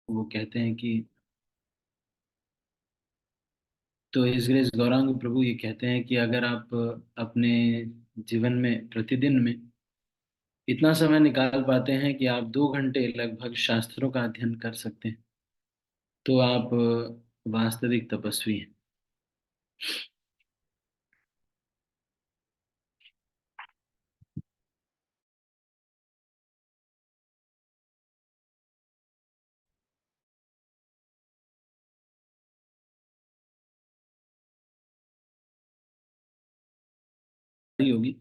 वो कहते हैं कि तो हिज ग्रेस गौरांग प्रभु ये कहते हैं कि अगर आप अपने जीवन में प्रतिदिन में इतना समय निकाल पाते हैं कि आप 2 घंटे लगभग शास्त्रों का अध्ययन कर सकते हैं, तो आप वास्तविक तपस्वी हैं। योगी।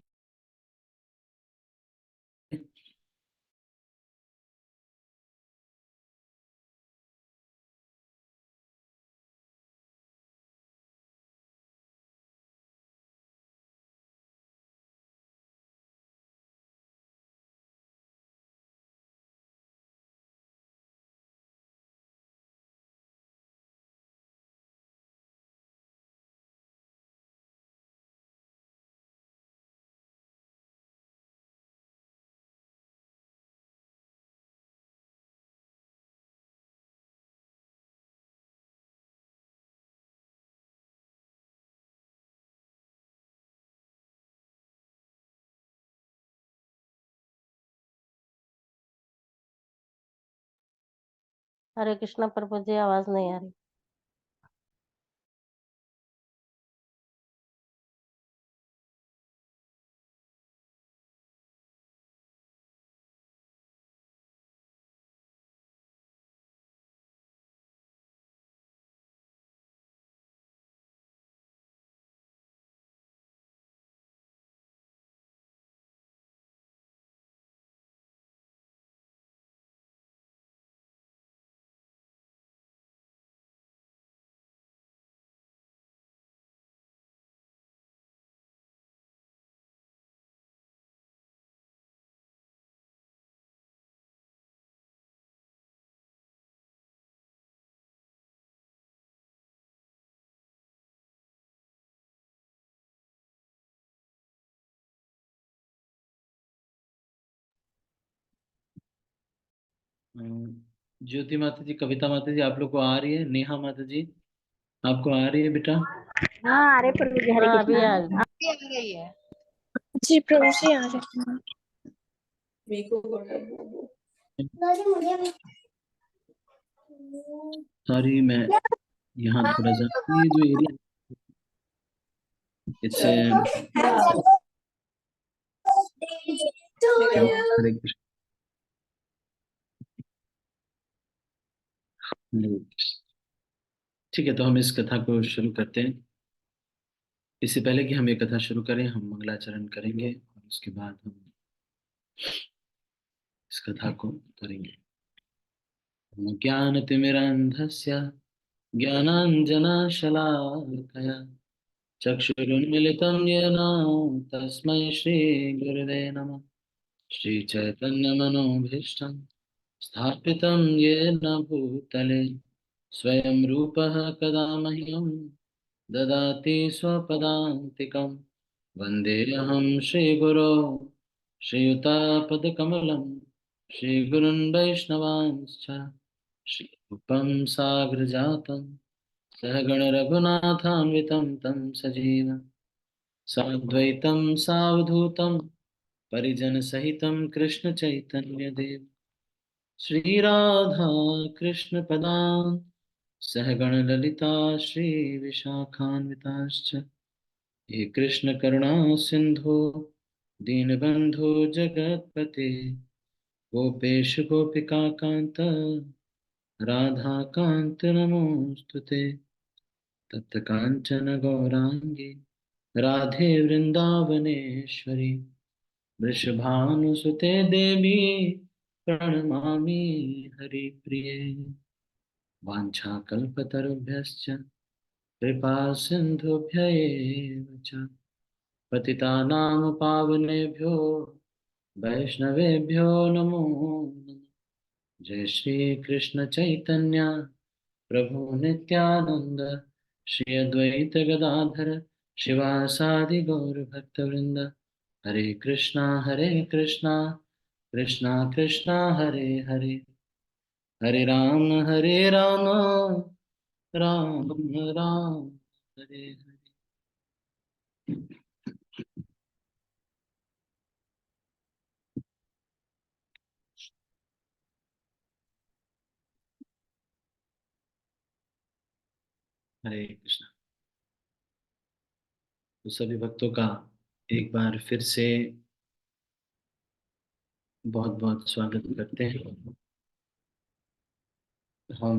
हरे कृष्णा प्रभु जी, आवाज नहीं आ रही। ज्योति माता जी, कविता माता जी, आप लोग को आ रही है? नेहा माता जी, आपको आ रही है बेटा? हाँ, अरे प्रभु जी, हरे हाँ, अभी कृष्णा। आ आपकी आ रही है। जी प्रभु जी आ रहे हैं। सॉरी, मैं यहाँ थोड़ा सा ये जो एरिया, इट्स हरे कृष्ण। ठीक है, तो हम इस कथा को शुरू करते हैं। इससे पहले कि हम ये कथा शुरू करें, हम मंगलाचरण करेंगे और उसके बाद हम इस कथा को करेंगे। ज्ञानतिमिरान्धस्य ज्ञानाञ्जनशलाकया चक्षुरुन्मिलितं येन तस्मै श्रीगुरवे नमः। श्रीचैतन्यमनोभीष्टं स्थापितं येन भूतले स्वयं रूपः कदा मह्यं ददाति स्वपदान्तिकं। वन्देऽहं श्रीगुरो श्रीयुतापदकमलं श्रीगुरुन् वैष्णवांश्च श्रीरूपं साग्रजातं सहगण रघुनाथान्वितं तं सजीव साद्वैतं सावधूतं परिजनसहितं कृष्ण चैतन्यदेव श्रीराधा कृष्ण पदान् सहगण ललिता श्रीविशाखान्विताश्च हे कृष्ण करुणा सिंधु दीनबंधु जगत्पते गोपेश गोपिका कांत राधा कांत नमोस्तुते। तप्त कांचन गौरांगी राधे वृंदावनेश्वरी वृषभानुसुते देवी प्रणमामि हरिप्रिये। वाञ्छाकल्पतरुभ्यश्च कृपा सिन्धुभ्य एव च पतितानां पावनेभ्यो वैष्णवेभ्यो नमो नमः। जय श्री कृष्ण चैतन्य प्रभु नित्यानंद श्री अद्वैत गदाधर शिवासादि गौर भक्तवृंद। हरे कृष्णा कृष्णा कृष्णा हरे हरे हरे राम राम राम हरे हरे। हरे कृष्ण। तो सभी भक्तों का एक बार फिर से बहुत बहुत स्वागत करते हैं। हम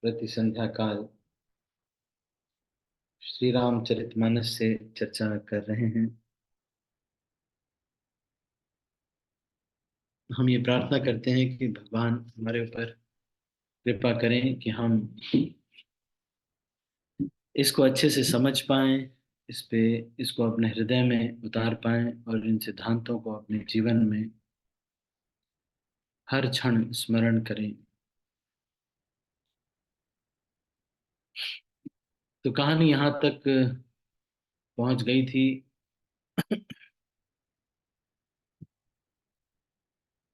प्रति संध्या काल श्री रामचरितमानस से चर्चा कर रहे हैं। हम ये प्रार्थना करते हैं कि भगवान हमारे ऊपर कृपा करें कि हम इसको अच्छे से समझ पाएं, इसको अपने हृदय में उतार पाएं और इन सिद्धांतों को अपने जीवन में हर क्षण स्मरण करें। तो कहानी यहाँ तक पहुंच गई थी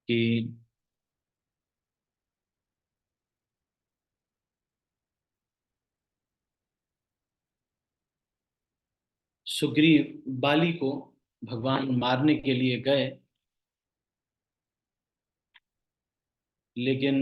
कि सुग्रीव बाली को भगवान मारने के लिए गए, लेकिन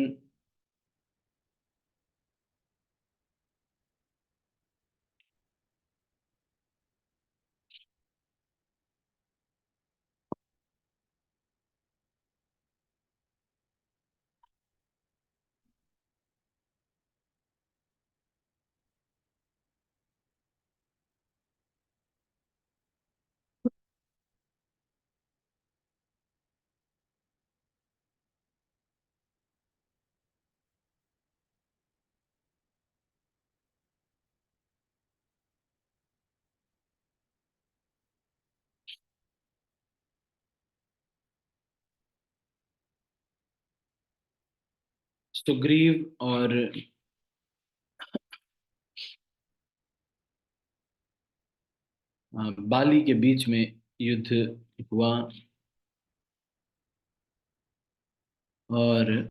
सुग्रीव और बाली के बीच में युद्ध हुआ और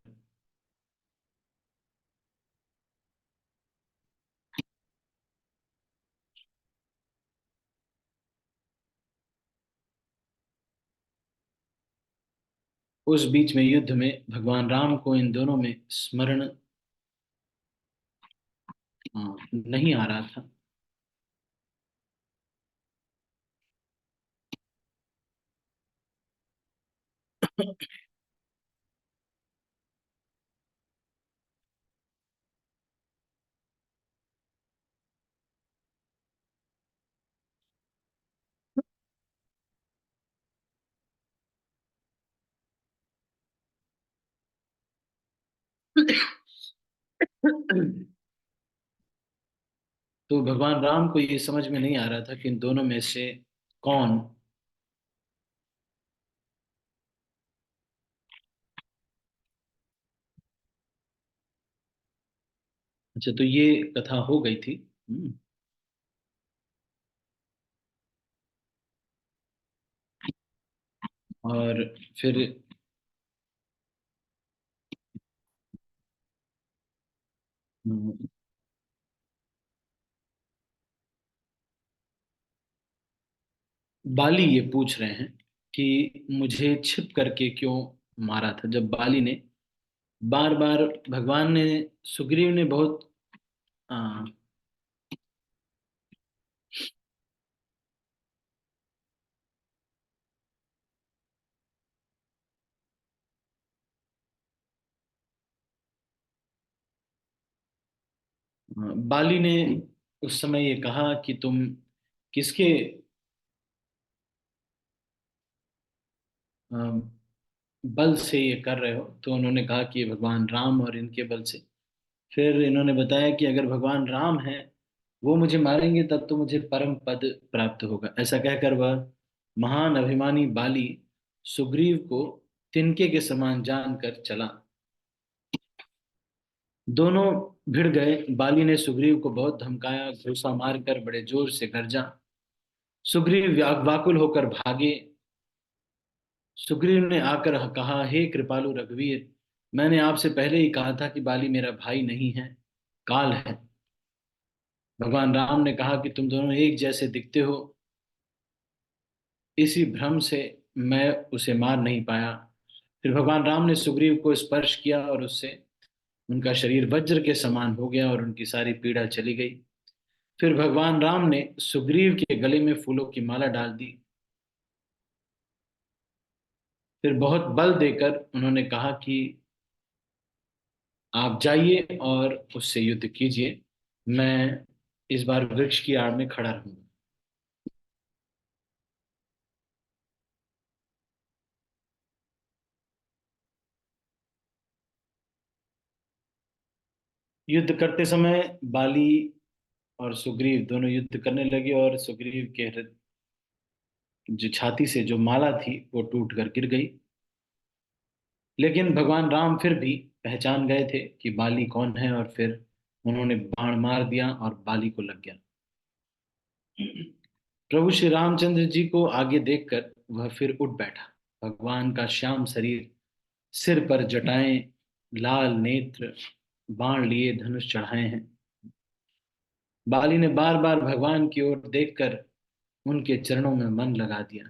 उस बीच में युद्ध में भगवान राम को इन दोनों में स्मरण नहीं आ रहा था। तो भगवान राम को ये समझ में नहीं आ रहा था कि इन दोनों में से कौन। अच्छा, तो ये कथा हो गई थी। और फिर हम्म, बाली ये पूछ रहे हैं कि मुझे छिप करके क्यों मारा था। जब बाली ने बार बार भगवान ने, सुग्रीव ने बहुत आ, बाली ने उस समय ये कहा कि तुम किसके आ, बल से ये कर रहे हो। तो उन्होंने कहा कि ये भगवान राम और इनके बल से। फिर इन्होंने बताया कि अगर भगवान राम है, वो मुझे मारेंगे तब तो मुझे परम पद प्राप्त होगा। ऐसा कहकर वह महान अभिमानी बाली सुग्रीव को तिनके के समान जानकर चला। दोनों भिड़ गए। बाली ने सुग्रीव को बहुत धमकाया, घूंसा मारकर बड़े जोर से गरजा। सुग्रीव व्याकुल होकर भागे। सुग्रीव ने आकर कहा, हे कृपालु रघुवीर, मैंने आपसे पहले ही कहा था कि बाली मेरा भाई नहीं है, काल है। भगवान राम ने कहा कि तुम दोनों एक जैसे दिखते हो, इसी भ्रम से मैं उसे मार नहीं पाया। फिर भगवान राम ने सुग्रीव को स्पर्श किया और उससे उनका शरीर वज्र के समान हो गया और उनकी सारी पीड़ा चली गई। फिर भगवान राम ने सुग्रीव के गले में फूलों की माला डाल दी। फिर बहुत बल देकर उन्होंने कहा कि आप जाइए और उससे युद्ध कीजिए, मैं इस बार वृक्ष की आड़ में खड़ा रहूंगा। युद्ध करते समय बाली और सुग्रीव दोनों युद्ध करने लगे और सुग्रीव के जो छाती से जो माला थी वो टूट कर गिर गई। लेकिन भगवान राम फिर भी पहचान गए थे कि बाली कौन है, और फिर उन्होंने बाण मार दिया और बाली को लग गया। प्रभु श्री रामचंद्र जी को आगे देखकर वह फिर उठ बैठा। भगवान का श्याम शरीर, सिर पर जटाएं, लाल नेत्र, बाण लिए धनुष चढ़ाए हैं। बाली ने बार बार भगवान की ओर देखकर उनके चरणों में मन लगा दिया।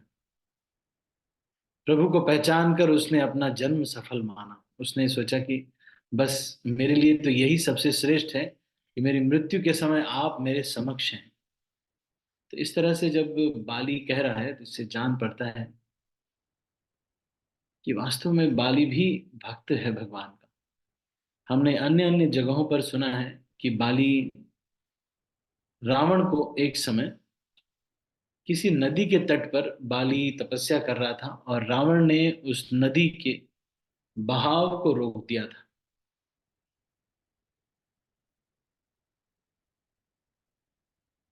प्रभु को पहचान कर उसने अपना जन्म सफल माना। उसने सोचा कि बस मेरे लिए तो यही सबसे श्रेष्ठ है कि मेरी मृत्यु के समय आप मेरे समक्ष हैं। तो इस तरह से जब बाली कह रहा है तो इससे जान पड़ता है कि वास्तव में बाली भी भक्त है भगवान का। हमने अन्य अन्य जगहों पर सुना है कि बाली रावण को एक समय किसी नदी के तट पर बाली तपस्या कर रहा था और रावण ने उस नदी के बहाव को रोक दिया था।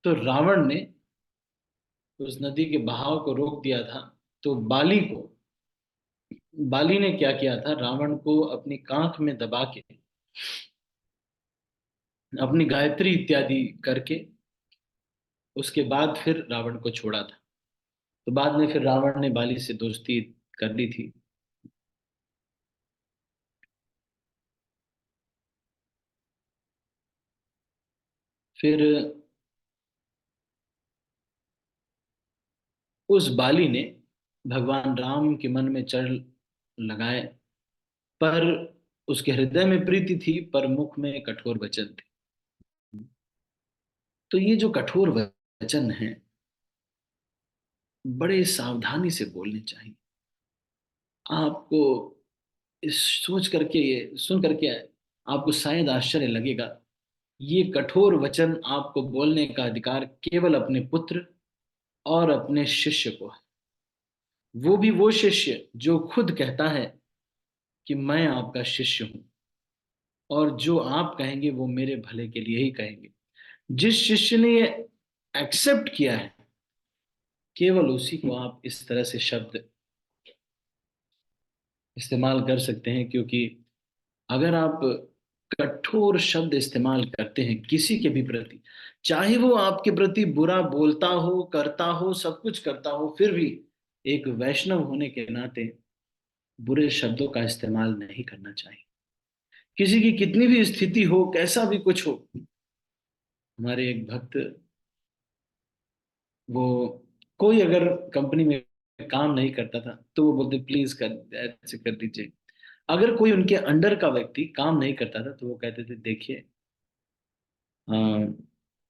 तो रावण ने उस नदी के बहाव को रोक दिया था। तो बाली ने क्या किया था, रावण को अपनी कांख में दबा के अपनी गायत्री इत्यादि करके उसके बाद फिर रावण को छोड़ा था। तो बाद में फिर रावण ने बाली से दोस्ती कर ली थी। फिर उस बाली ने भगवान राम के मन में चढ़ लगाए, पर उसके हृदय में प्रीति थी पर मुख में कठोर वचन थे। तो ये जो कठोर वचन है, बड़े सावधानी से बोलने चाहिए। आपको इस सोच करके, ये सुन करके आपको शायद आश्चर्य लगेगा, ये कठोर वचन आपको बोलने का अधिकार केवल अपने पुत्र और अपने शिष्य को है। वो भी वो शिष्य जो खुद कहता है कि मैं आपका शिष्य हूं, और जो आप कहेंगे वो मेरे भले के लिए ही कहेंगे। जिस शिष्य ने ये एक्सेप्ट किया है, केवल उसी को आप इस तरह से शब्द इस्तेमाल कर सकते हैं। क्योंकि अगर आप कठोर शब्द इस्तेमाल करते हैं किसी के भी प्रति, चाहे वो आपके प्रति बुरा बोलता हो, करता हो, सब कुछ करता हो, फिर भी एक वैष्णव होने के नाते बुरे शब्दों का इस्तेमाल नहीं करना चाहिए। किसी की कितनी भी स्थिति हो, कैसा भी कुछ हो। हमारे एक भक्त, वो कोई अगर कंपनी में काम नहीं करता था तो वो बोलते प्लीज कर ऐसे कर दीजिए। अगर कोई उनके अंडर का व्यक्ति काम नहीं करता था तो वो कहते थे देखिए, अ,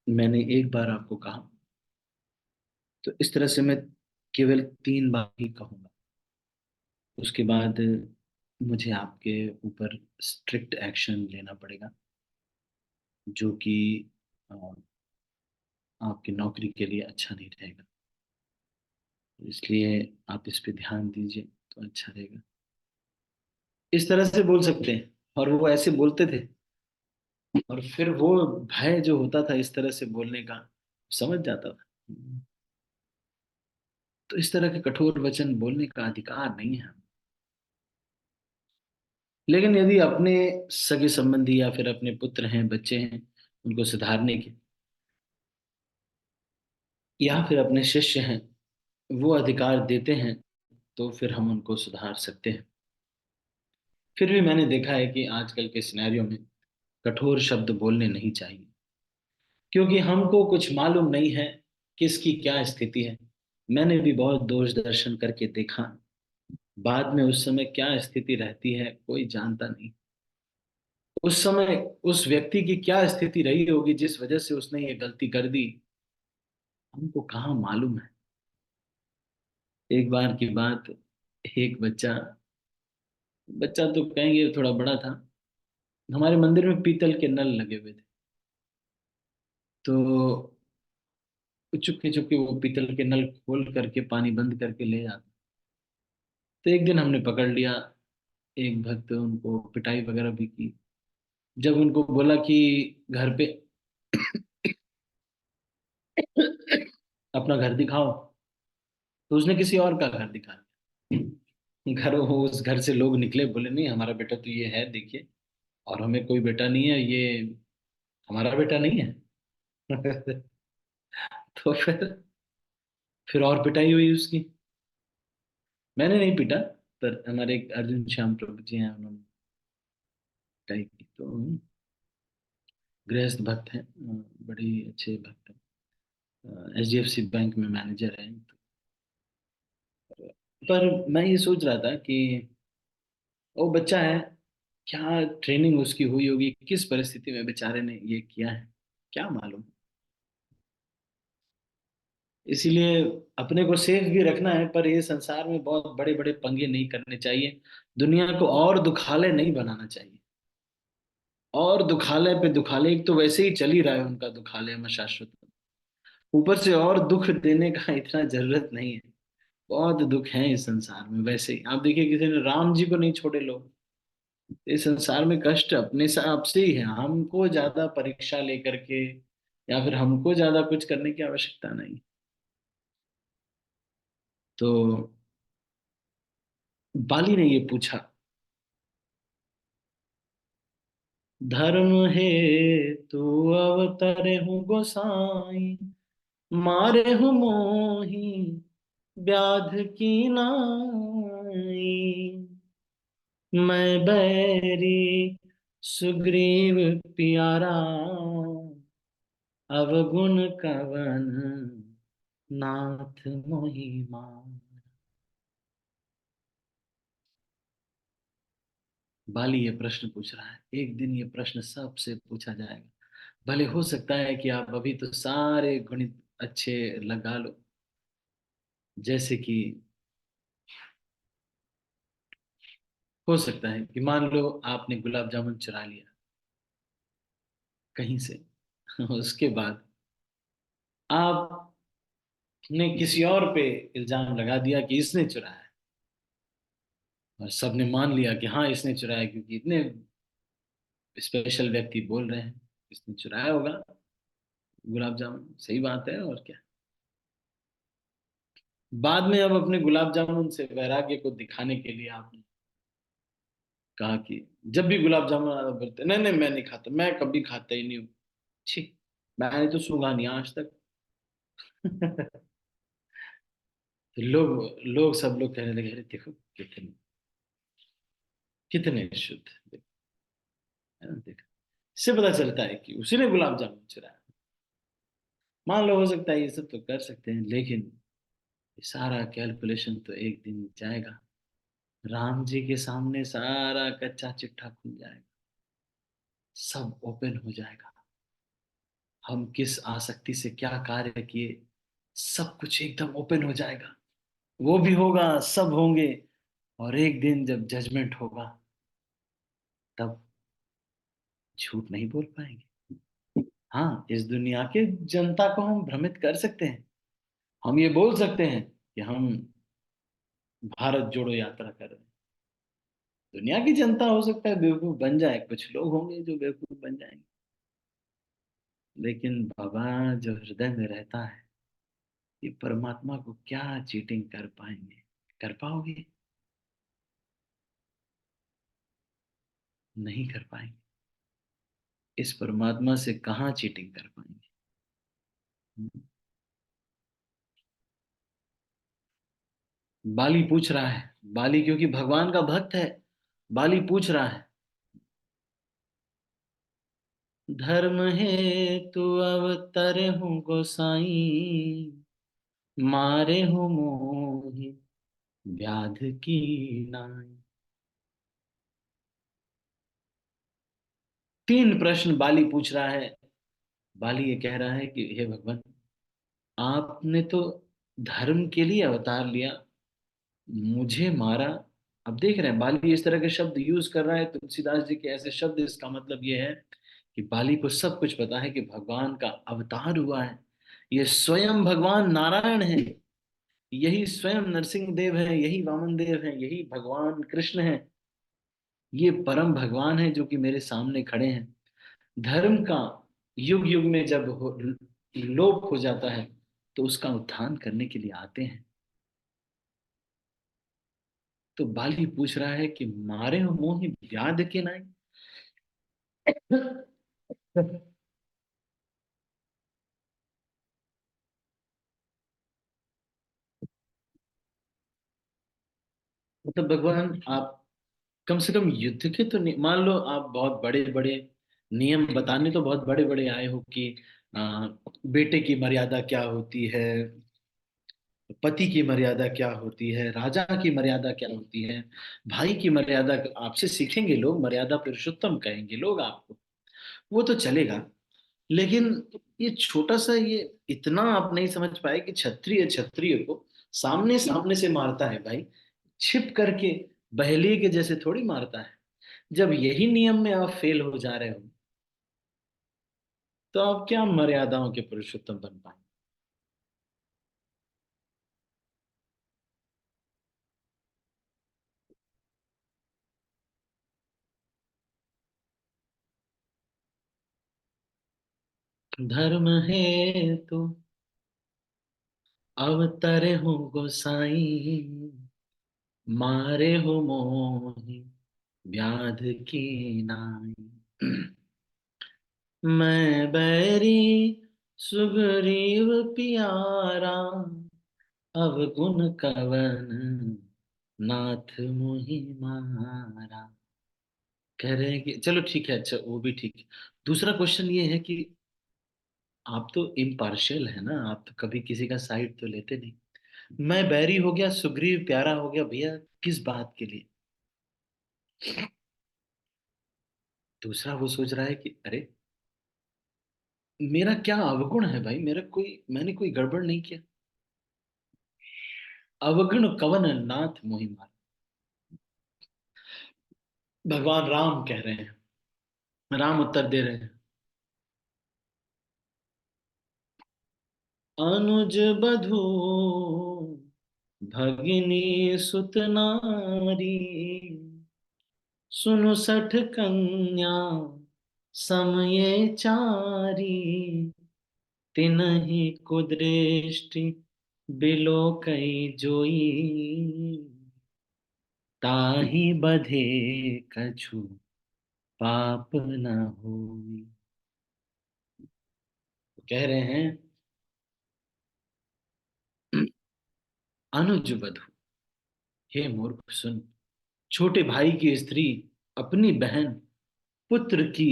मैंने एक बार आपको कहा, तो इस तरह से मैं केवल 3 बार ही कहूंगा, उसके बाद मुझे आपके ऊपर स्ट्रिक्ट एक्शन लेना पड़ेगा, जो कि अ, आपकी नौकरी के लिए अच्छा नहीं रहेगा। इसलिए आप इस पे ध्यान दीजिए तो अच्छा रहेगा। इस तरह से बोल सकते हैं। और वो ऐसे बोलते थे, और फिर वो भय जो होता था इस तरह से बोलने का, समझ जाता था। तो इस तरह के कठोर वचन बोलने का अधिकार नहीं है। लेकिन यदि अपने सगे संबंधी या फिर अपने पुत्र हैं, बच्चे हैं, उनको सुधारने के, या फिर अपने शिष्य हैं, वो अधिकार देते हैं, तो फिर हम उनको सुधार सकते हैं। फिर भी मैंने देखा है कि आजकल के सिनेरियो में कठोर शब्द बोलने नहीं चाहिए, क्योंकि हमको कुछ मालूम नहीं है किसकी क्या स्थिति है। मैंने भी बहुत दोष दर्शन करके देखा, बाद में उस समय क्या स्थिति रहती है कोई जानता नहीं। उस समय उस व्यक्ति की क्या स्थिति रही होगी जिस वजह से उसने ये गलती कर दी, हमको कहाँ मालूम है। एक बार की बात, एक बच्चा, बच्चा तो कहेंगे थोड़ा बड़ा था, हमारे मंदिर में पीतल के नल लगे हुए थे। तो चुपके चुपके वो पीतल के नल खोल करके पानी बंद करके ले जाता। तो एक दिन हमने पकड़ लिया, एक भक्त, उनको पिटाई वगैरह भी की। जब उनको बोला कि घर पे अपना घर दिखाओ, तो उसने किसी और का घर दिखाया। घर, वो उस घर से लोग निकले, बोले नहीं हमारा बेटा तो ये है देखिए, और हमें कोई बेटा नहीं है, ये हमारा बेटा नहीं है। तो फिर और पिटाई हुई उसकी। मैंने नहीं पीटा, पर हमारे एक अर्जुन श्याम प्रभु जी हैं, उन्होंने पिटाई की। तो गृहस्थ भक्त हैं, बड़ी अच्छे भक्त हैं, एचडीएफसी बैंक में मैनेजर हैं। पर मैं ये सोच रहा था कि वो बच्चा है, क्या ट्रेनिंग उसकी हुई होगी, किस परिस्थिति में बेचारे ने ये किया है, क्या मालूम। इसीलिए अपने को सेफ भी रखना है, पर ये संसार में बहुत बड़े बड़े पंगे नहीं करने चाहिए। दुनिया को और दुखालय नहीं बनाना चाहिए। और दुखालय पे दुखालय, एक तो वैसे ही चल ही रहा है उनका दुखालय में शाश्वत, ऊपर से और दुख देने का इतना जरूरत नहीं है। बहुत दुख है इस संसार में, वैसे ही आप देखिए किसी ने राम जी को नहीं छोड़े लोग। इस संसार में कष्ट अपने से आपसे ही है, हमको ज्यादा परीक्षा लेकर के या फिर हमको ज्यादा कुछ करने की आवश्यकता नहीं। तो बाली ने ये पूछा, धर्म है तू अवतरे हूँ गोसाई, मारे हूँ मोही व्याध की नाई, मैं बैरी सुग्रीव प्यारा, अवगुण कवन नाथ मोहि मान। बाली ये प्रश्न पूछ रहा है, एक दिन ये प्रश्न सबसे पूछा जाएगा। भले हो सकता है कि आप अभी तो सारे गणित अच्छे लगा लो, जैसे कि हो सकता है कि मान लो आपने गुलाब जामुन चुरा लिया कहीं से। उसके बाद आपने किसी और पे इल्जाम लगा दिया कि इसने चुराया है, और सबने मान लिया कि हाँ इसने चुराया, क्योंकि इतने स्पेशल व्यक्ति बोल रहे हैं इसने चुराया होगा गुलाब जामुन। सही बात है, और क्या। बाद में अब अपने गुलाब जामुन से वैराग्य को दिखाने के लिए आपने कहा कि जब भी गुलाब जामुन आता बोलते नहीं नहीं मैं नहीं खाता, मैं कभी खाता ही नहीं हूँ, छी, मैंने तो सूंघा नहीं आज तक। तो लोग सब लोग कहने लगे, अरे देखो कितने कितने शुद्ध, है ना, देखो। इससे पता चलता है कि उसी ने गुलाब जामुन चुराया। मान लो हो सकता है ये सब तो कर सकते हैं, लेकिन ये सारा कैलकुलेशन तो एक दिन जाएगा, राम जी के सामने सारा कच्चा चिट्ठा खुल जाएगा, सब ओपन हो जाएगा। हम किस आसक्ति से क्या कार्य किए, सब कुछ एकदम ओपन हो जाएगा। वो भी होगा, सब होंगे। और एक दिन जब जजमेंट होगा, तब झूठ नहीं बोल पाएंगे। हाँ, इस दुनिया के जनता को हम भ्रमित कर सकते हैं। हम ये बोल सकते हैं कि हम भारत जोड़ो यात्रा कर रहे हैं। दुनिया की जनता हो सकता है बेवकूफ बन जाए, कुछ लोग होंगे जो बेवकूफ बन जाएंगे, लेकिन बाबा जो हृदय में रहता है, ये परमात्मा को क्या चीटिंग कर पाएंगे, कर पाओगे? नहीं कर पाएंगे। इस परमात्मा से कहाँ चीटिंग कर पाएंगे। बाली पूछ रहा है, बाली क्योंकि भगवान का भक्त है, बाली पूछ रहा है, धर्म है तू अवतर हूँ गोसाई, मारे हो मोहि व्याध की नाई। 3 प्रश्न बाली पूछ रहा है। बाली ये कह रहा है कि हे भगवान, आपने तो धर्म के लिए अवतार लिया, मुझे मारा। अब देख रहे हैं बाली इस तरह के शब्द यूज कर रहा है, तुलसीदास जी के ऐसे शब्द, इसका मतलब ये है कि बाली को सब कुछ पता है कि भगवान का अवतार हुआ है, ये स्वयं भगवान नारायण है, यही स्वयं नरसिंह देव है, यही वामन देव है, यही भगवान कृष्ण है, ये परम भगवान है जो कि मेरे सामने खड़े हैं। धर्म का युग युग में जब लोप हो जाता है तो उसका उत्थान करने के लिए आते हैं। तो बाली पूछ रहा है कि मारे हो मोहि व्याध के नाई। मतलब भगवान आप कम से कम युद्ध के तो मान लो आप बहुत बड़े बड़े नियम बताने तो बहुत बड़े बड़े आए हो कि बेटे की मर्यादा क्या होती है, पति की मर्यादा क्या होती है, राजा की मर्यादा क्या होती है, भाई की मर्यादा। आपसे सीखेंगे लोग, मर्यादा पुरुषोत्तम कहेंगे लोग आपको, वो तो चलेगा। लेकिन ये छोटा सा, ये इतना आप नहीं समझ पाए कि क्षत्रिय क्षत्रिय को सामने सामने से मारता है भाई, छिप करके बहेलिए के जैसे थोड़ी मारता है। जब यही नियम में आप फेल हो जा रहे हो तो आप क्या मर्यादाओं के पुरुषोत्तम बन पाए। धर्म है तो अवतरे हो गोसाई, मारे हो मोहि व्याध की नाई। मैं बैरी सुग्रीव प्यारा, अवगुण कवन नाथ मुहि मारा। कह रहे हैं कि चलो ठीक है, अच्छा वो भी ठीक है। दूसरा क्वेश्चन ये है कि आप तो इम्पार्शियल है ना, आप तो कभी किसी का साइड तो लेते नहीं। मैं बैरी हो गया, सुग्रीव प्यारा हो गया, भैया किस बात के लिए। दूसरा वो सोच रहा है कि अरे मेरा क्या अवगुण है भाई, मेरा कोई, मैंने कोई गड़बड़ नहीं किया। अवगुण कवन नाथ मोहि मारा। भगवान राम कह रहे हैं, राम उत्तर दे रहे हैं, अनुज बधू भगिनी सुत नारी, सुनु सठ कन्या समये चारी, तिनहि कुदृष्टि बिलो कई जोई, ताहि बधे कछु पाप न होई। कह रहे हैं अनुज बधू, हे मूर्ख सुन, छोटे भाई की स्त्री, अपनी बहन, पुत्र की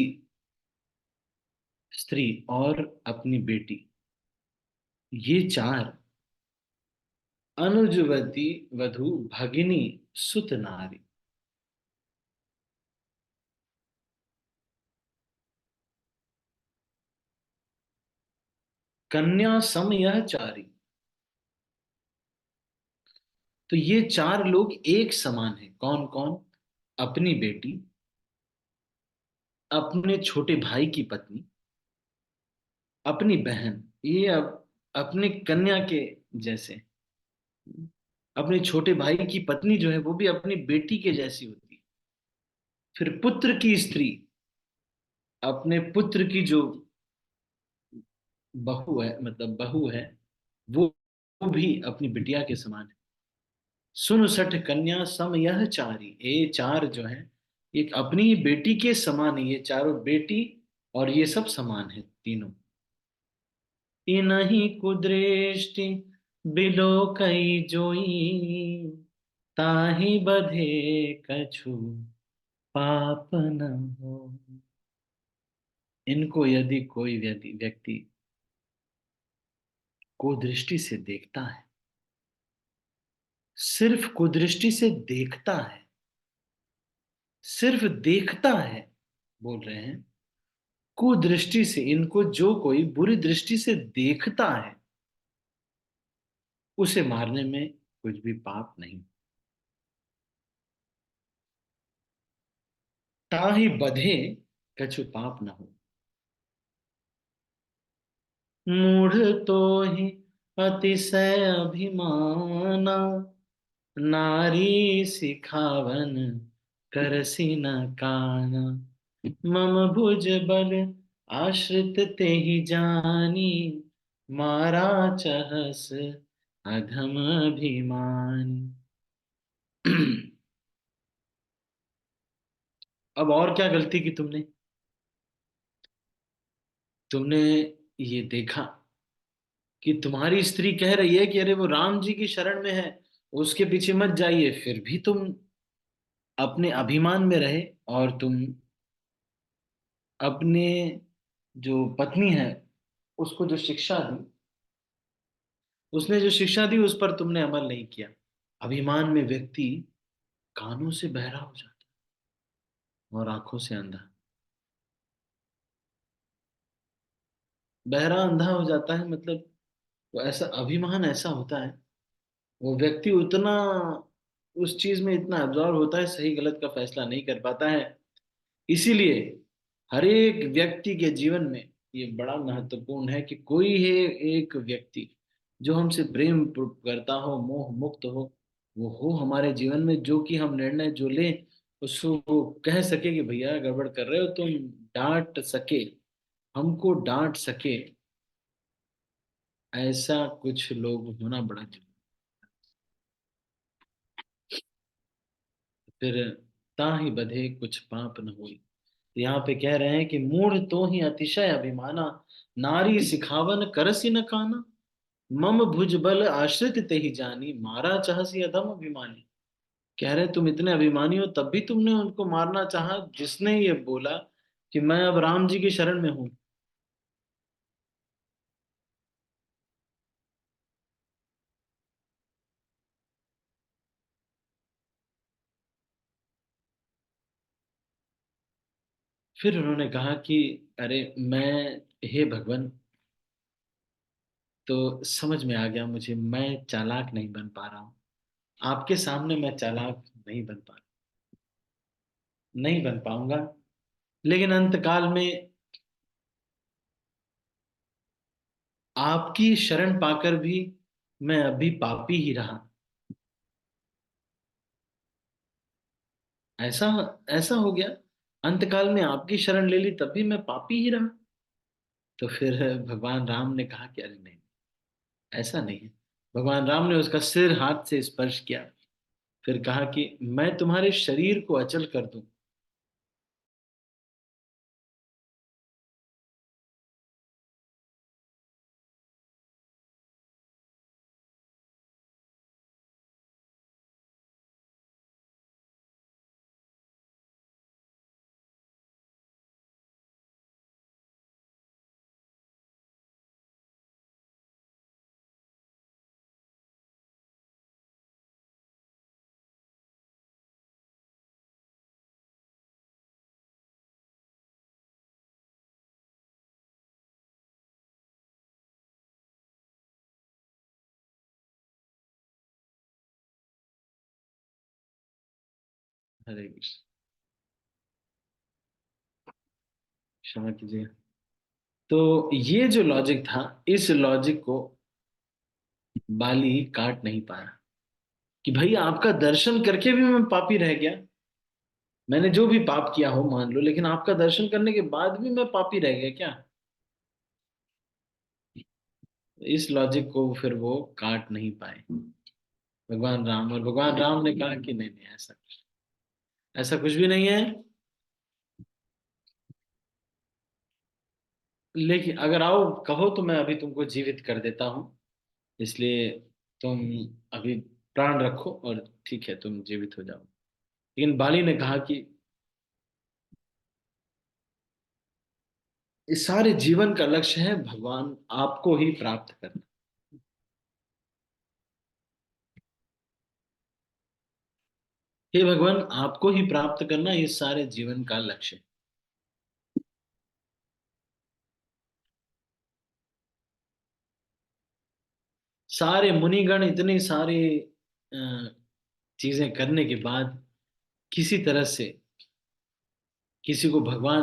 स्त्री और अपनी बेटी, ये चार, अनुजवती वधु भगिनी सुत नारी, कन्या सम यह चारी। तो ये चार लोग एक समान हैं। कौन कौन? अपनी बेटी, अपने छोटे भाई की पत्नी, अपनी बहन, ये अब अपने कन्या के जैसे, अपने छोटे भाई की पत्नी जो है वो भी अपनी बेटी के जैसी होती है। फिर पुत्र की स्त्री, अपने पुत्र की जो बहू है, मतलब बहू है, वो भी अपनी बिटिया के समान है। सुन सठ कन्या सम यह चारी, ये चार जो है एक अपनी ही बेटी के समान है, ये चारों बेटी और ये सब समान है तीनों। इनहि कुदृष्टि बिलो कई जोई, ताहि बधे कछु पाप न हो। इनको यदि कोई व्यक्ति कुदृष्टि से देखता है, सिर्फ कुदृष्टि से देखता है, सिर्फ देखता है, बोल रहे हैं, कुदृष्टि से, इनको जो कोई बुरी दृष्टि से देखता है, उसे मारने में कुछ भी पाप नहीं। ताहि बधे कछु पाप न हो। मूढ़ तो ही अतिशय अभिमाना, नारी सिखावन करसी न काना। मम भुज बल आश्रित ते ही जानी, मारा चहस अधम अभिमानी। अब और क्या गलती की तुमने? तुमने ये देखा कि तुम्हारी स्त्री कह रही है कि अरे वो राम जी की शरण में है, उसके पीछे मत जाइए, फिर भी तुम अपने अभिमान में रहे और तुम अपने जो पत्नी है उसको जो शिक्षा दी, उसने जो शिक्षा दी उस पर तुमने अमल नहीं किया। अभिमान में व्यक्ति कानों से बहरा हो जाता है और आंखों से अंधा। बहरा अंधा हो जाता है मतलब वो ऐसा अभिमान ऐसा होता है, वो व्यक्ति उतना उस चीज में इतना एब्जॉर्व होता है, सही गलत का फैसला नहीं कर पाता है। इसीलिए हर एक व्यक्ति के जीवन में ये बड़ा महत्वपूर्ण है कि कोई है एक व्यक्ति जो हमसे प्रेम करता हो, मोह मुक्त हो, वो हमारे जीवन में, जो कि हम निर्णय जो ले उसको वो कह सके कि भैया गड़बड़ कर रहे हो तुम, डांट सके, हमको डांट सके। ऐसा कुछ लोग होना बड़ा जरूरी। फिर ताहि बधे कुछ पाप न हुई। यहाँ पे कह रहे हैं कि मूढ़ तो ही अतिशय अभिमाना, नारी सिखावन करसी न काना। मम भुज बल आश्रित ते ही जानी, मारा चाहसी अधम अभिमानी। कह रहे तुम इतने अभिमानी हो तब भी तुमने उनको मारना चाहा, जिसने ये बोला कि मैं अब राम जी की शरण में हूं। फिर उन्होंने कहा कि अरे मैं, हे भगवान, तो समझ में आ गया मुझे, मैं चालाक नहीं बन पा रहा हूँ, आपके सामने मैं चालाक नहीं बन पा, नहीं बन पाऊंगा। लेकिन अंतकाल में आपकी शरण पाकर भी मैं अभी पापी ही रहा। ऐसा ऐसा हो गया, अंतकाल में आपकी शरण ले ली तब भी मैं पापी ही रहा। तो फिर भगवान राम ने कहा कि अरे नहीं, ऐसा नहीं है। भगवान राम ने उसका सिर हाथ से स्पर्श किया, फिर कहा कि मैं तुम्हारे शरीर को अचल कर दूं। हरे कृष्ण, क्षमा कीजिए। तो ये जो लॉजिक था, इस लॉजिक को बाली काट नहीं पाया कि भाई आपका दर्शन करके भी मैं पापी रह गया, मैंने जो भी पाप किया हो मान लो, लेकिन आपका दर्शन करने के बाद भी मैं पापी रह गया क्या? इस लॉजिक को फिर वो काट नहीं पाए भगवान राम, और भगवान राम ने कहा कि नहीं नहीं, ऐसा कुछ भी नहीं है। लेकिन अगर आओ कहो तो मैं अभी तुमको जीवित कर देता हूँ, इसलिए तुम अभी प्राण रखो और ठीक है तुम जीवित हो जाओ। लेकिन बाली ने कहा कि इस सारे जीवन का लक्ष्य है भगवान आपको ही प्राप्त करना। हे भगवान, आपको ही प्राप्त करना इस सारे जीवन का लक्ष्य है। सारे मुनिगण इतनी सारी अ, चीजें करने के बाद किसी तरह से किसी को भगवान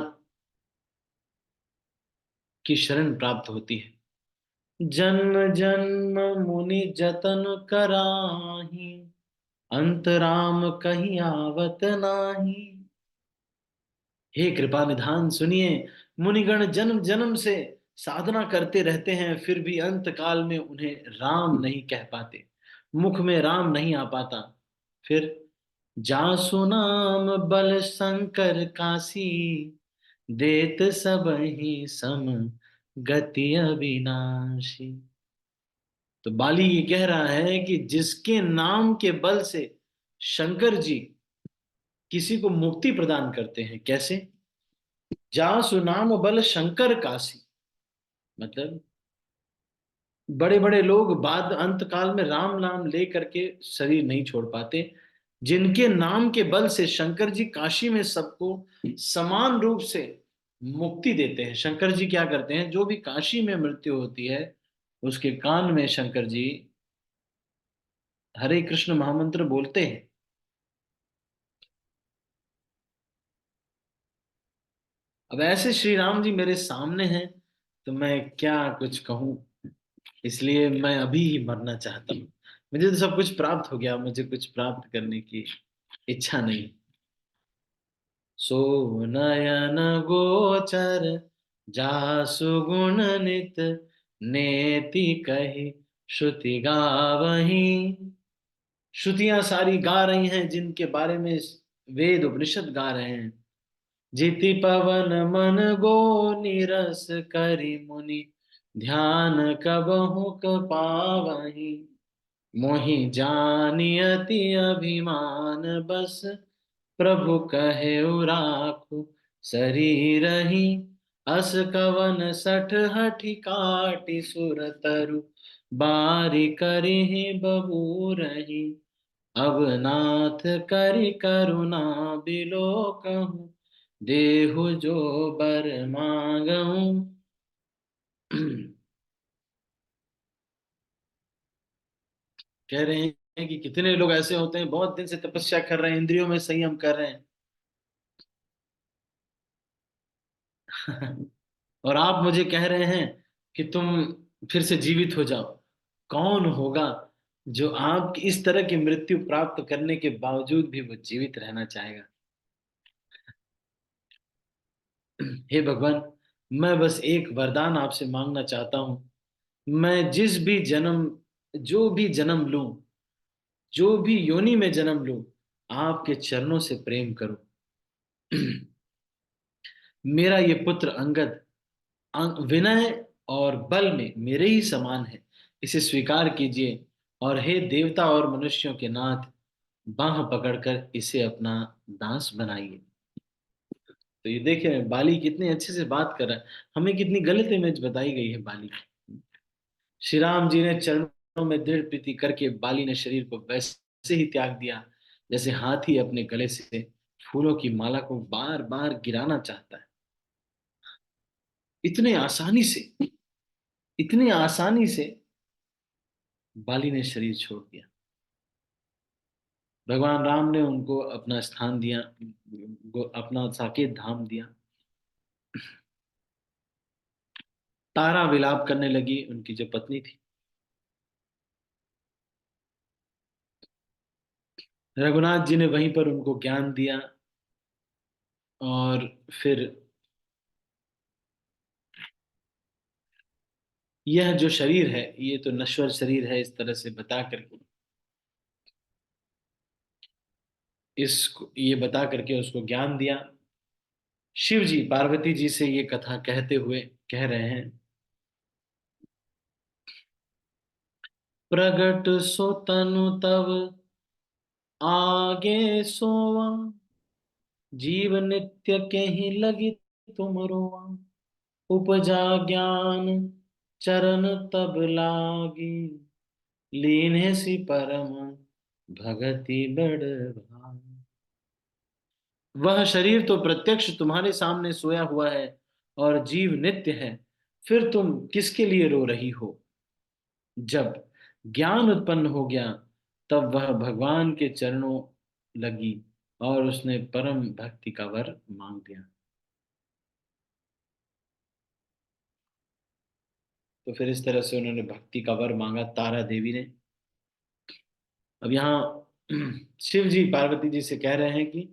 की शरण प्राप्त होती है। जन्म जन्म मुनि जतन कराही, अंत राम कहीं आवत नाही। हे कृपा निधान सुनिए, मुनिगण जन्म जन्म से साधना करते रहते हैं, फिर भी अंत काल में उन्हें राम नहीं कह पाते, मुख में राम नहीं आ पाता। फिर जासु नाम बल शंकर काशी, देत सब ही सम गति अविनाशी। तो बाली ये कह रहा है कि जिसके नाम के बल से शंकर जी किसी को मुक्ति प्रदान करते हैं, कैसे? जासु नाम बल शंकर काशी, मतलब बड़े बड़े लोग बाद अंत काल में राम नाम ले करके शरीर नहीं छोड़ पाते। जिनके नाम के बल से शंकर जी काशी में सबको समान रूप से मुक्ति देते हैं। शंकर जी क्या करते हैं, जो भी काशी में मृत्यु होती है उसके कान में शंकर जी हरे कृष्ण महामंत्र बोलते हैं। अब ऐसे श्री राम जी मेरे सामने हैं तो मैं क्या कुछ कहूं, इसलिए मैं अभी ही मरना चाहता हूँ। मुझे तो सब कुछ प्राप्त हो गया, मुझे कुछ प्राप्त करने की इच्छा नहीं। सो नयन गोचर जासु गुण नित, नेति कही श्रुति गावही। श्रुतियां सारी गा रही हैं जिनके बारे में वेद उपनिषद गा रहे हैं। जिति पवन मन गो निरस, करि मुनि ध्यान कबहु पावही। मोहि जानियति अभिमान बस, प्रभु कहे राखु शरीरहि। अस कवन सठ हठि काटि सुर तरु, बारी करिहि बबूरहि। अब नाथ करि करुणा बिलो कहूँ, देहु जो बर मांगहूँ। कह रहे हैं कि कितने लोग ऐसे होते हैं बहुत दिन से तपस्या कर रहे हैं, इंद्रियों में संयम कर रहे हैं और आप मुझे कह रहे हैं कि तुम फिर से जीवित हो जाओ। कौन होगा जो आपकी इस तरह की मृत्यु प्राप्त करने के बावजूद भी वो जीवित रहना चाहेगा? हे भगवान, मैं बस एक वरदान आपसे मांगना चाहता हूं। मैं जिस भी जन्म जो भी जन्म लूं, जो भी योनि में जन्म लूं, आपके चरणों से प्रेम करूं। मेरा ये पुत्र अंगद विनय और बल में मेरे ही समान है, इसे स्वीकार कीजिए। और हे देवता और मनुष्यों के नाथ, बाह पकड़कर इसे अपना दास बनाइए। तो ये देखिए बाली कितने अच्छे से बात कर रहा है, हमें कितनी गलत इमेज बताई गई है बाली की। श्री राम जी ने चरणों में दृढ़ प्रीति करके बाली ने शरीर को वैसे ही त्याग दिया जैसे हाथी अपने गले से फूलों की माला को बार बार गिराना चाहता है। इतने आसानी से, इतनी आसानी से बाली ने शरीर छोड़ दिया। भगवान राम ने उनको अपना स्थान दिया, अपना साकेत धाम दिया। तारा विलाप करने लगी, उनकी जो पत्नी थी। रघुनाथ जी ने वहीं पर उनको ज्ञान दिया और फिर यह जो शरीर है ये तो नश्वर शरीर है, इस तरह से बता करके इसको ये बता करके उसको ज्ञान दिया। शिव जी पार्वती जी से ये कथा कहते हुए कह रहे हैं, प्रगट सो तनु तव आगे सोवा, जीव नित्य के ही लगी तुम रोवा। उपजा ज्ञान चरण तब लागी, लीन्हे सी परम भगति बड़ भागी। वह शरीर तो प्रत्यक्ष तुम्हारे सामने सोया हुआ है और जीव नित्य है, फिर तुम किसके लिए रो रही हो? जब ज्ञान उत्पन्न हो गया तब वह भगवान के चरणों लगी और उसने परम भक्ति का वर मांग दिया। तो फिर इस तरह से उन्होंने भक्ति का वर मांगा तारा देवी ने। अब यहाँ शिव जी पार्वती जी से कह रहे हैं कि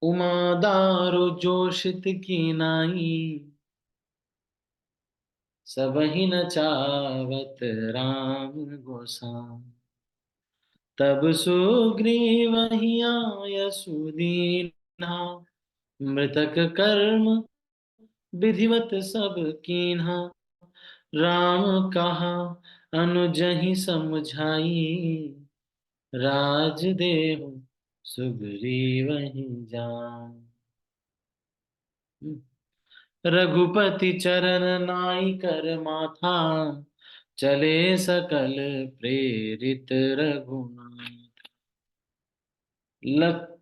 उमा दारो जोशित की नाई, सबहि न चावत राम गोसाई। तब सुग्रीव आय सुदीना, मृतक कर्म विधिवत सब कीन्हा। राम कहा अनुजहि समझाई, राज देहु सुग्रीवहि जान। रघुपति चरण नाई कर माथा, चले सकल प्रेरित रघुनाथ। लख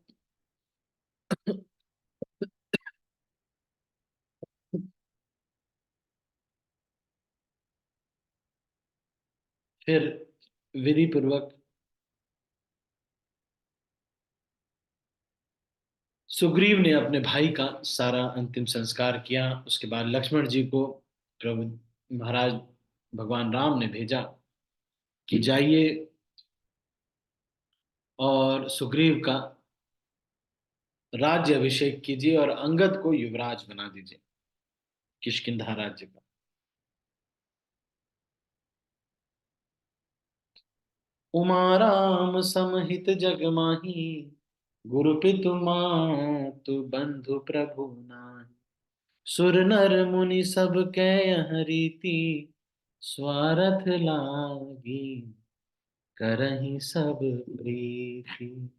फिर विधि पूर्वक सुग्रीव ने अपने भाई का सारा अंतिम संस्कार किया। उसके बाद लक्ष्मण जी को प्रभु महाराज भगवान राम ने भेजा कि जाइए और सुग्रीव का राज्य अभिषेक कीजिए और अंगद को युवराज बना दीजिए किष्किंधा राज्य का। उमा राम समहित जग माही, गुरु पितु मातु बंधु प्रभु नाहि। सुर नर मुनि सब कै यह रीति, स्वारथ लागी करहि सब प्रीति।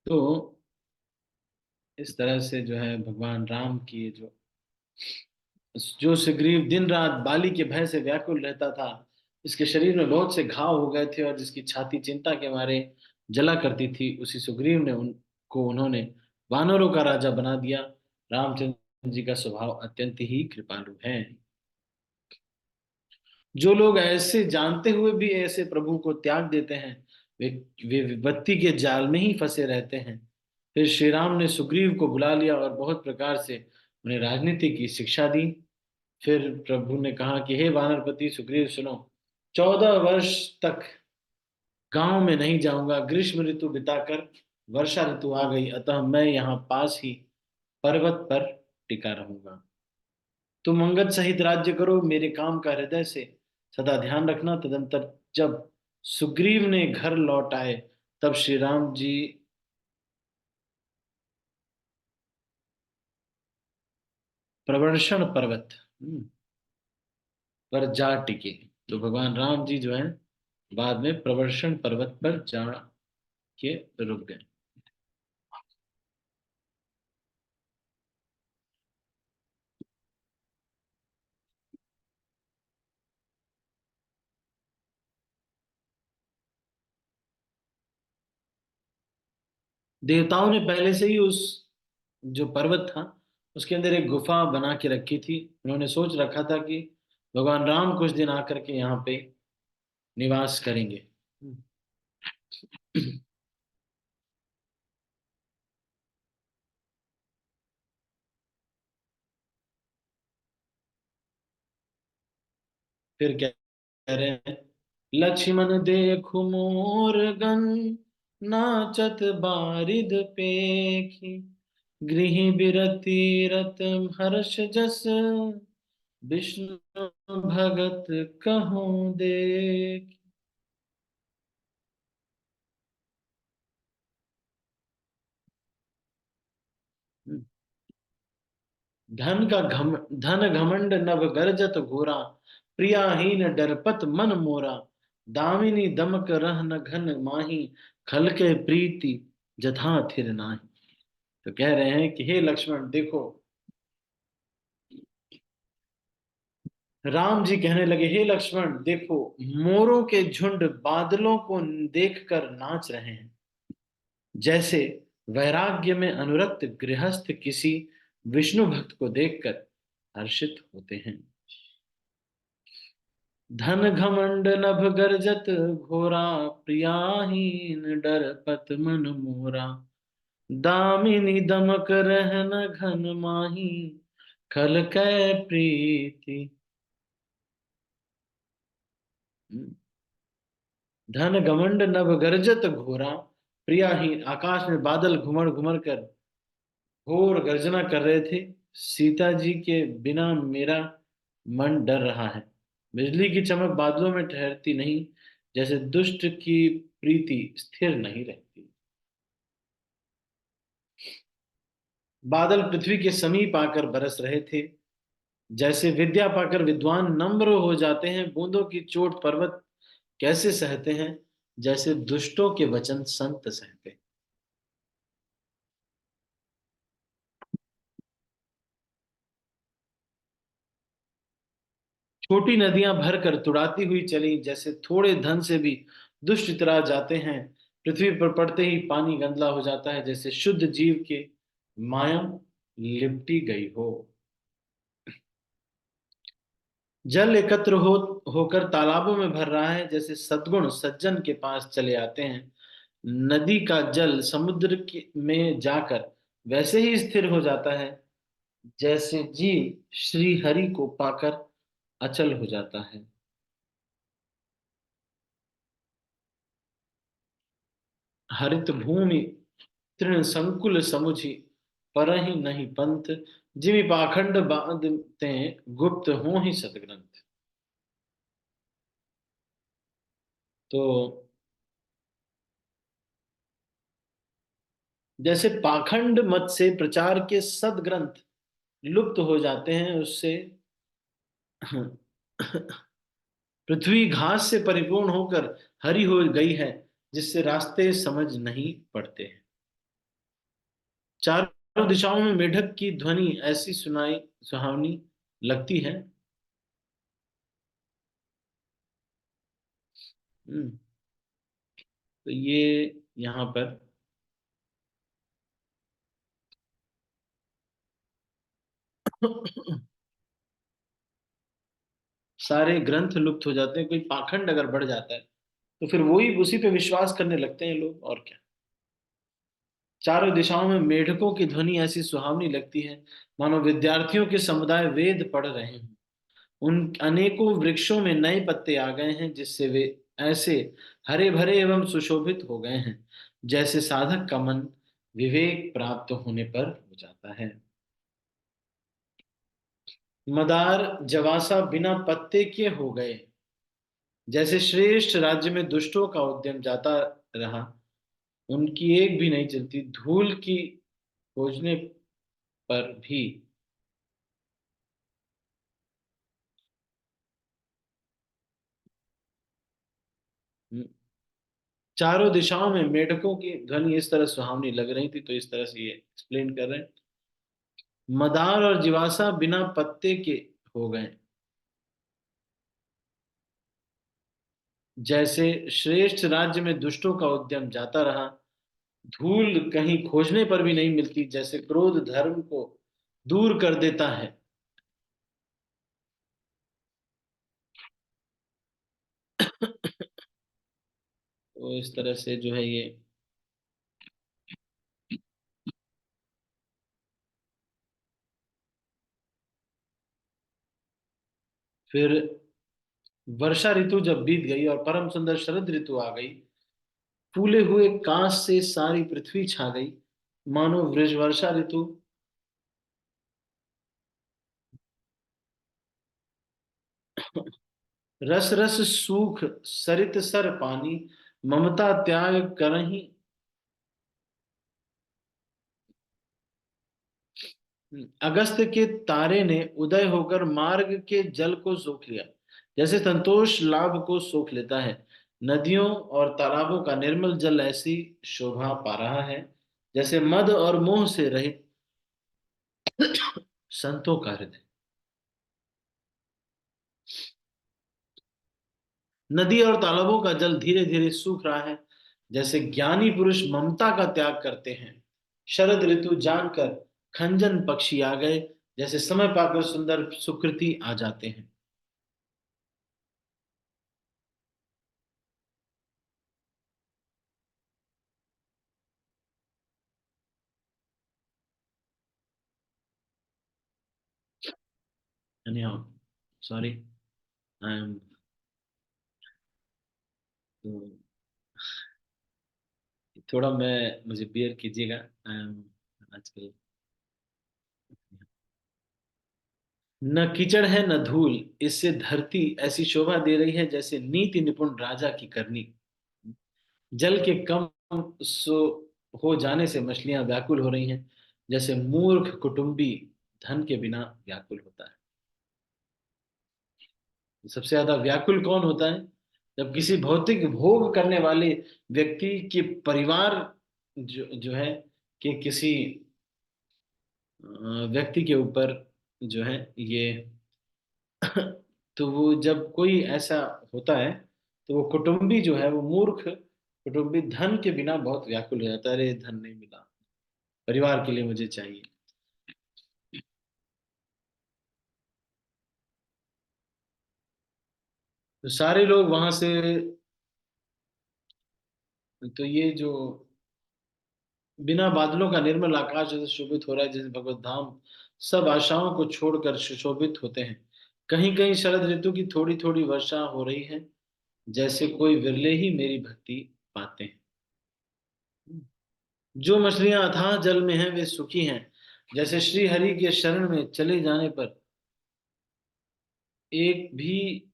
तो इस तरह से जो है भगवान राम की जो सुग्रीव दिन रात बाली के भय से व्याकुल रहता था, इसके शरीर में बहुत से घाव हो गए थे और जिसकी छाती चिंता के मारे जला करती थी, उसी सुग्रीव ने उनको उन्होंने वानरों का राजा बना दिया। रामचंद्र जी का स्वभाव अत्यंत ही कृपालु है। जो लोग ऐसे जानते हुए भी ऐसे प्रभु को त्याग देते हैं, वे वे विपत्ति के जाल में ही फंसे रहते हैं। फिर श्री राम ने सुग्रीव को बुला लिया और बहुत प्रकार से उन्हें राजनीति की शिक्षा दी। फिर प्रभु ने कहा कि हे वानरपति सुग्रीव सुनो, 14 वर्ष तक गांव में नहीं जाऊंगा। ग्रीष्म ऋतु बिताकर वर्षा ऋतु आ गई, अतः मैं यहाँ पास ही पर्वत पर टिका रहूंगा। तुम अंगद सहित राज्य करो, मेरे काम का हृदय से सदा ध्यान रखना। तदंतर जब सुग्रीव ने घर लौट आए तब श्री राम जी प्रवर्षण पर्वत पर जा टिके। तो भगवान राम जी जो है बाद में प्रवर्षण पर्वत पर जा के रुक गए। देवताओं ने पहले से ही उस जो पर्वत था उसके अंदर एक गुफा बना के रखी थी। उन्होंने सोच रखा था कि भगवान राम कुछ दिन आकर के यहाँ पे निवास करेंगे। फिर क्या कह रहे हैं, लक्ष्मण देखु मोर गन, नाचत बारिद पेखी। गृह बिरति रत हर्ष जस, विष्णु भगत कहूँ देख। धन घमंड नभ गर्जत घोरा, प्रियाहीन डरपत मन मोरा, दामिनी दमक रह न घन माही, खल के प्रीति जथा थिर नाही। तो कह रहे हैं कि हे लक्ष्मण देखो, राम जी कहने लगे हे लक्ष्मण देखो, मोरों के झुंड बादलों को देखकर नाच रहे हैं, जैसे वैराग्य में अनुरक्त गृहस्थ किसी विष्णु भक्त को देखकर हर्षित होते हैं। धन घमंड नभ गर्जत घोरा, प्रियाहीन डरपत मन मोरा, दामिनी दमक रहन घन माही, खल कै प्रीति। धन घमंड नभ गर्जत घोरा, प्रियाहीन। आकाश में बादल घुमड़ घुमड़ कर घोर गर्जना कर रहे थे। सीता जी के बिना मेरा मन डर रहा है। बिजली की चमक बादलों में ठहरती नहीं, जैसे दुष्ट की प्रीति स्थिर नहीं रहती। बादल पृथ्वी के समीप आकर बरस रहे थे, जैसे विद्या पाकर विद्वान नम्र हो जाते हैं। बूंदों की चोट पर्वत कैसे सहते हैं, जैसे दुष्टों के वचन संत सहते हैं। छोटी नदियां भरकर तुड़ाती हुई चली, जैसे थोड़े धन से भी दुष्ट इतरा जाते हैं। पृथ्वी पर पड़ते ही पानी गंदला हो जाता है, जैसे शुद्ध जीव के माया लिपटी गई हो। जल एकत्र होकर तालाबों में भर रहा है, जैसे सद्गुण सज्जन के पास चले आते हैं। नदी का जल में जाकर वैसे ही स्थिर हो जाता है, जैसे जीव श्री हरि को पाकर अचल हो जाता है। हरित भूमि तृण संकुल समुझी, परहि नहीं पंथ, जिमि पाखंड बांधते गुप्त हो ही सतग्रंथ। तो जैसे पाखंड मत से प्रचार के सदग्रंथ लुप्त हो जाते हैं, उससे पृथ्वी घास से परिपूर्ण होकर हरी हो गई है, जिससे रास्ते समझ नहीं पड़ते हैं। चारों दिशाओं में मेढक की ध्वनि ऐसी सुनाई सुहावनी लगती है। तो ये यहाँ पर सारे ग्रंथ लुप्त हो जाते हैं। कोई पाखंड अगर बढ़ जाता है तो फिर वही उसी पे विश्वास करने लगते हैं लोग, और क्या। चारों दिशाओं में मेढकों की ध्वनि ऐसी सुहावनी लगती है, मानो विद्यार्थियों के समुदाय वेद पढ़ रहे हैं। उन अनेकों वृक्षों में नए पत्ते आ गए हैं, जिससे वे ऐसे हरे भरे एवं सुशोभित हो गए हैं, जैसे साधक का मन विवेक प्राप्त होने पर हो जाता है। मदार जवासा बिना पत्ते के हो गए, जैसे श्रेष्ठ राज्य में दुष्टों का उद्यम जाता रहा, उनकी एक भी नहीं चलती। धूल की खोजने पर भी चारों दिशाओं में मेढकों की ध्वनि इस तरह सुहावनी लग रही थी। तो इस तरह से ये एक्सप्लेन कर रहे हैं। मदार और जीवासा बिना पत्ते के हो गए, जैसे श्रेष्ठ राज्य में दुष्टों का उद्यम जाता रहा, धूल कहीं खोजने पर भी नहीं मिलती, जैसे क्रोध धर्म को दूर कर देता है। तो इस तरह से जो है ये फिर वर्षा ऋतु जब बीत गई और परम सुंदर शरद ऋतु आ गई, फूले हुए कांच से सारी पृथ्वी छा गई, मानो वृष वर्षा ऋतु रस रस सूख सरित सर पानी, ममता त्याग करही अगस्त्य के तारे ने उदय होकर मार्ग के जल को सोख लिया, जैसे संतोष लाभ को सोख लेता है। नदियों और तालाबों का निर्मल जल ऐसी शोभा पा रहा है, जैसे मद और मोह से रहित संतों का हृदय। नदी और तालाबों का जल धीरे धीरे सूख रहा है, जैसे ज्ञानी पुरुष ममता का त्याग करते हैं। शरद ऋतु जानकर खंजन पक्षी आ गए, जैसे समय पाकर सुंदर सुकृति आ जाते हैं। anyhow sorry I am तो थोड़ा मुझे बियर कीजिएगा। I am आजकल न कीचड़ है न धूल, इससे धरती ऐसी शोभा दे रही है जैसे नीति निपुण राजा की करनी। जल के कम सो हो जाने से मछलियां व्याकुल हो रही हैं, जैसे मूर्ख कुटुंबी धन के बिना व्याकुल होता है। सबसे ज्यादा व्याकुल कौन होता है? जब किसी भौतिक भोग करने वाले व्यक्ति के परिवार जो है कि किसी व्यक्ति के ऊपर जो है ये तो वो जब कोई ऐसा होता है तो वो कुटुंबी जो है वो मूर्ख कुटुंबी धन के बिना बहुत व्याकुल हो जाता है। अरे धन नहीं मिला, परिवार के लिए मुझे चाहिए। तो सारे लोग वहां से, तो ये जो बिना बादलों का निर्मल आकाश जैसे शोभित हो रहा है, जैसे भगवत धाम सब आशाओं को छोड़कर सुशोभित होते हैं। कहीं कहीं शरद ऋतु की थोड़ी थोड़ी वर्षा हो रही है, जैसे कोई विरले ही मेरी भक्ति पाते हैं। जो मछलियां अथाह जल में हैं वे सुखी हैं, जैसे श्री हरि के शरण में चले जाने पर एक भी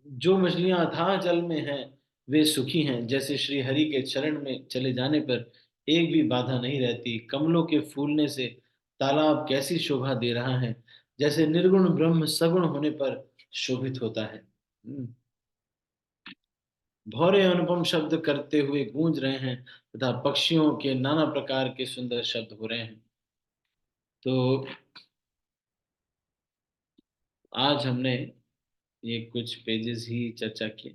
जो मछलियां अथाह जल में हैं वे सुखी हैं, जैसे श्री हरि के चरण में चले जाने पर एक भी बाधा नहीं रहती। कमलों के फूलने से तालाब कैसी शोभा दे रहा है, जैसे निर्गुण ब्रह्म सगुण होने पर शोभित होता है। भौरे अनुपम शब्द करते हुए गूंज रहे हैं तथा पक्षियों के नाना प्रकार के सुंदर शब्द हो रहे हैं। तो आज हमने ये कुछ पेजेस ही चर्चा किए,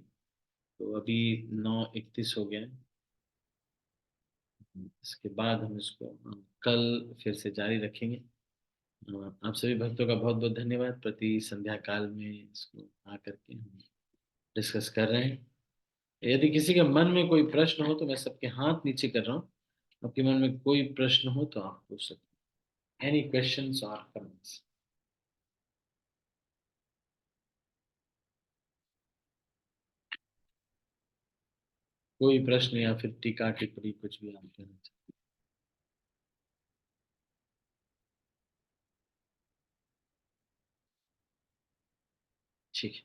तो अभी 9:31 हो गए हैं। इसके बाद हम इसको कल फिर से जारी रखेंगे। आप सभी भक्तों का बहुत बहुत धन्यवाद। प्रति संध्या काल में इसको आकर के हम डिस्कस कर रहे हैं। यदि किसी के मन में कोई प्रश्न हो तो मैं सबके हाथ नीचे कर रहा हूँ, आपके मन में कोई प्रश्न हो तो आप पूछ सकते हैं। एनी क्वेश्चंस और कमेंट्स? कोई प्रश्न या फिर टीका टिप्पणी कुछ भी आप कहना चाहें? ठीक है,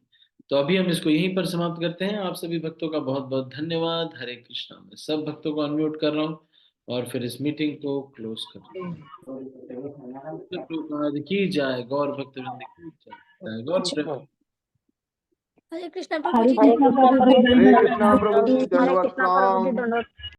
तो अभी हम इसको यहीं पर समाप्त करते हैं। आप सभी भक्तों का बहुत बहुत धन्यवाद। हरे कृष्णा। मैं सब भक्तों को अनम्यूट कर रहा हूँ और फिर इस मीटिंग को क्लोज कर रहा हूँ। प्रभुपाद की जय, गौर भक्त वृंद की जय, गौर प्रेम। हरे कृष्णा प्रभु जी हरे कृष्णा प्रभु जी हरे दंडवत कृष्णा प्रभु जी हरे दंडवत कृष्णा प्रभु जी प्रणाम। दंडवत